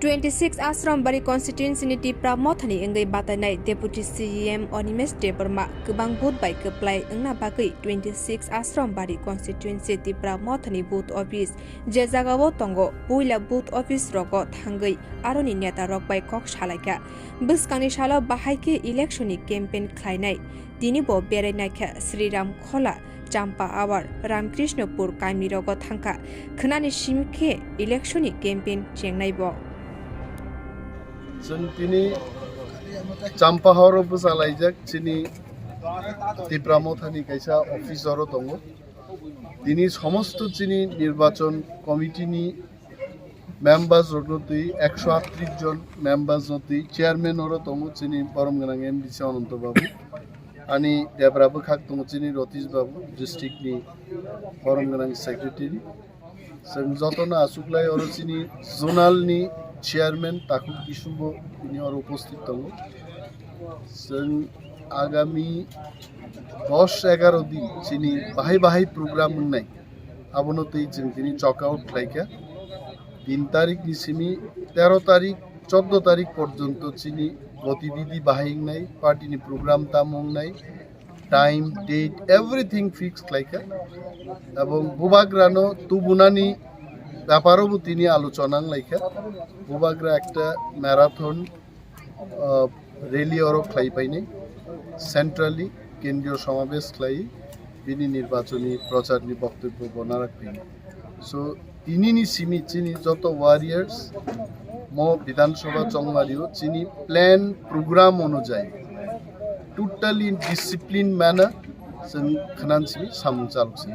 26 Ashrambari constituency ni TRIPURA mothani engai batanai deputy CM Animesh Debbarma kubang vote by keplai engna bagai 26 Ashrambari constituency TRIPURA mothani booth office je jagao tongo puila booth office rogo thangai aroni neta rok by kok shalaika biskani shala bahaike election ni campaign khlainai dini bo berai kha Sri Ram khola Champa Awar Ramkrishnapur Kaimi rogo thangka khnani simke election ni campaign chengnai bo Tini Champa Horo Phasal Chini TRIPURA Mothani Kaisa Office Horo Tongo Tini Somosto Chini Nirbachon Committee ni members Rototi 138 John members Noti Chairman Horo Tongo Chini Paramganang MDC Ananto Babu Ani Debbarma Khak Tongo Chini Rotish Babu District ni Paramganang Secretary Jotona Asuklai Oro Chini Zonal ni Chairman Takuk Kishubo ini और उपस्थित tongo आगामी 10-11 दिन चिनी बाहाई program नai abono tei chini chalk out khlaika 3 तारिख ni Simi 13 तारिख 14 तारिख पर्यन्त चिनी गतिविधि बाहाई nai party ni program tamong nai time date everything fixed khlaika ebong bubagrano tubunani ব্যাপারও তিনি আলোচনা লাইকা বুবাগ্রা একটা ম্যারাথন র্যালি অরো খাই পাইনি সেন্ট্রালি কেন্দ্রীয় সমাবেশ খাই তিনি নির্বাচনী প্রচারনী বক্তব্য বনা রাখবেন সো তিনি নি সিমি চিনি যত ওয়ারিয়ার্স মো বিধানসভা চংমারিও চিনি প্ল্যান প্রোগ্রাম অনুযায়ী টোটালি ইন ডিসিপ্লিন ম্যানার जों खानानसि सामु चालुसि